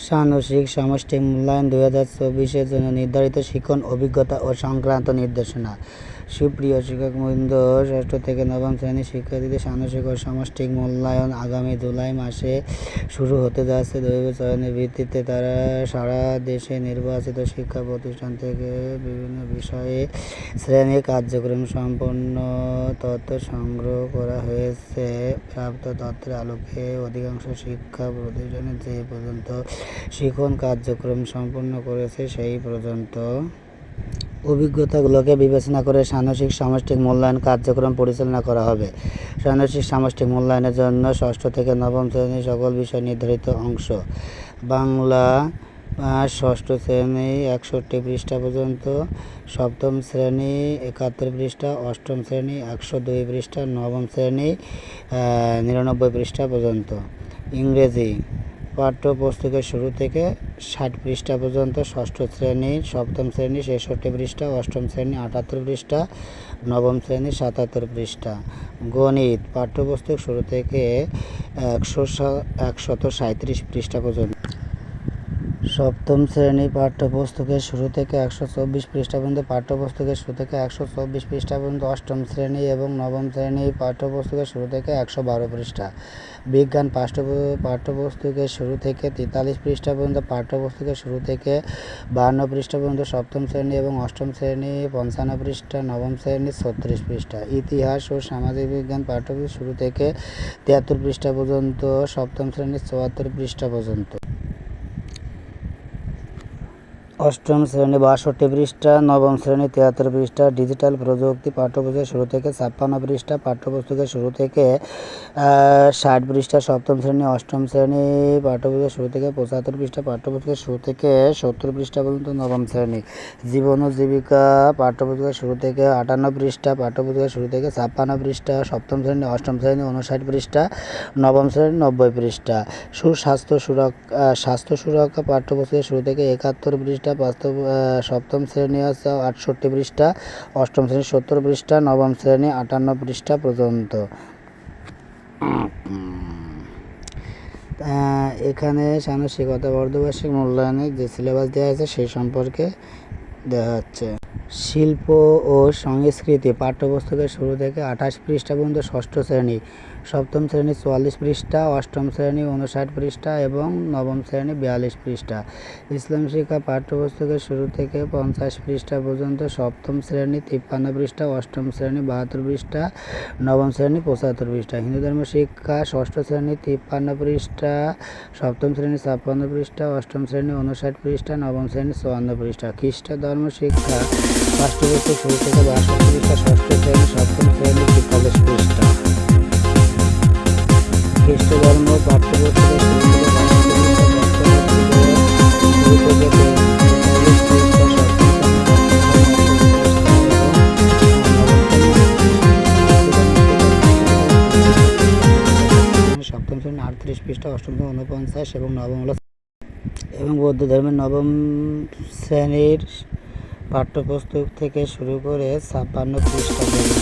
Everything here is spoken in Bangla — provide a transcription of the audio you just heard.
ষান্মাসিক সামষ্টিক মূল্যায়ন 2024-এর জন্য নির্ধারিত শিক্ষণ অভিজ্ঞতা ও সংক্রান্ত নির্দেশনা। সুপ্রিয় শিক্ষকবৃন্দ, ষষ্ঠ থেকে নবম শ্রেণীর শিক্ষার্থীদের ষান্মাসিক ও সামষ্টিক মূল্যায়ন আগামী জুলাই মাসে শুরু হতে যাচ্ছে। দৈব চয়নের ভিত্তিতে তারা সারা দেশে নির্বাচিত শিক্ষা প্রতিষ্ঠান থেকে বিভিন্ন বিষয়ে শ্রেণী কার্যক্রম সম্পন্ন তথ্য সংগ্রহ করা হয়েছে। প্রাপ্ত তথ্যের আলোকে অধিকাংশ শিক্ষা প্রতিষ্ঠানে যে পর্যন্ত শিক্ষণ কার্যক্রম সম্পন্ন করেছে সেই পর্যন্ত অভিজ্ঞতাগুলোকে বিবেচনা করে ষান্মাসিক সামষ্টিক মূল্যায়ন কার্যক্রম পরিচালনা করা হবে। ষান্মাসিক সামষ্টিক মূল্যায়নের জন্য ষষ্ঠ থেকে নবম শ্রেণীর সকল বিষয় নির্ধারিত অংশ। বাংলা ষষ্ঠ শ্রেণী 61 পৃষ্ঠা পর্যন্ত, সপ্তম শ্রেণী 71 পৃষ্ঠা, অষ্টম শ্রেণী 102 পৃষ্ঠা, নবম শ্রেণী 99 পৃষ্ঠা পর্যন্ত। ইংরেজি পাঠ্যপুস্তকের শুরু থেকে 60 পৃষ্ঠা পর্যন্ত, ষষ্ঠ শ্রেণী, সপ্তম শ্রেণী 66 পৃষ্ঠা, অষ্টম শ্রেণী 78 পৃষ্ঠা, নবম শ্রেণী 77 পৃষ্ঠা। গণিত পাঠ্যপুস্তক শুরু থেকে 137 পৃষ্ঠা পর্যন্ত, সপ্তম শ্রেণী পাঠ্যপুস্তকের শুরু থেকে 124 পৃষ্ঠা পর্যন্ত, পাঠ্যপুস্তকের শুরু থেকে 124 পৃষ্ঠা পর্যন্ত, অষ্টম শ্রেণী এবং নবম শ্রেণী পাঠ্যপুস্তকের শুরু থেকে 112 পৃষ্ঠা। বিজ্ঞান পাঠ্যপুস্তকের শুরু থেকে 43 পৃষ্ঠা পর্যন্ত, পাঠ্যপুস্তকের শুরু থেকে 52 পৃষ্ঠা পর্যন্ত, সপ্তম শ্রেণী এবং অষ্টম শ্রেণী 55 পৃষ্ঠা, নবম শ্রেণী 36 পৃষ্ঠা। ইতিহাস ও সামাজিক বিজ্ঞান পাঠ্যপুস্তক শুরু থেকে 73 পৃষ্ঠা পর্যন্ত, সপ্তম শ্রেণী 74 পৃষ্ঠা পর্যন্ত, অষ্টম শ্রেণী 62 পৃষ্ঠা, নবম শ্রেণী 73 পৃষ্ঠা। ডিজিটাল প্রযুক্তি পাঠ্যপুস্তকের শুরু থেকে 56 পৃষ্ঠা, পাঠ্যপুস্তকের শুরু থেকে 60 পৃষ্ঠা, সপ্তম শ্রেণী অষ্টম শ্রেণী পাঠ্যপুস্তকের শুরু থেকে 75 পৃষ্ঠা, পাঠ্যপুস্তকের শুরু থেকে 70 পৃষ্ঠা পর্যন্ত, নবম শ্রেণী। জীবন ও জীবিকা পাঠ্যপুস্তকের শুরু থেকে 58 পৃষ্ঠা, পাঠ্যপুস্তকের শুরু থেকে 56 পৃষ্ঠা, সপ্তম শ্রেণী অষ্টম শ্রেণী 59 পৃষ্ঠা, নবম শ্রেণী 90 পৃষ্ঠা। স্বাস্থ্য সুরক্ষা পাঠ্যপুস্তকের শুরু থেকে 71 পৃষ্ঠা, সপ্তম শ্রেণী 68 পৃষ্ঠা, অষ্টম শ্রেণী 70 পৃষ্ঠা, নবম শ্রেণী 58 পৃষ্ঠা পর্যন্ত। এখানে ষান্মাসিক অথবা অর্ধবার্ষিক মূল্যায়নের যে সিলেবাস দেওয়া আছে সেই সম্পর্কে দেওয়া হচ্ছে। শিল্প ও সংস্কৃতি পাঠ্যপুস্তকের শুরু থেকে 28 পৃষ্ঠা পর্যন্ত, ষষ্ঠ শ্রেণী, সপ্তম শ্রেণী 44 পৃষ্ঠা, অষ্টম শ্রেণী 59 পৃষ্ঠা এবং নবম শ্রেণী 42 পৃষ্ঠা। ইসলাম শিক্ষা পাঠ্যপুস্তকের শুরু থেকে 50 পৃষ্ঠা পর্যন্ত, সপ্তম শ্রেণী 53 পৃষ্ঠা, অষ্টম শ্রেণী 72 পৃষ্ঠা, নবম শ্রেণী 75 পৃষ্ঠা। হিন্দু ধর্ম শিক্ষা ষষ্ঠ শ্রেণী 53 পৃষ্ঠা, সপ্তম শ্রেণী 56 পৃষ্ঠা, অষ্টম শ্রেণী 59 পৃষ্ঠা, নবম শ্রেণী 54 পৃষ্ঠা। খ্রিস্ট ধর্ম শিক্ষা পাঠ্যপুস্তক শুরু থেকে 62 পৃষ্ঠা, ষষ্ঠ শ্রেণী, সপ্তম শ্রেণী 43 পৃষ্ঠা। খ্রিস্ট ধর্ম পাঠ্যপুস্তকের শুরু থেকে 38 পৃষ্ঠা, অষ্টম শ্রেণী 49 এবং নবম এবং বৌদ্ধ ধর্মের নবম শ্রেণীর পাঠ্যপুস্তক থেকে শুরু করে 56 পৃষ্ঠা।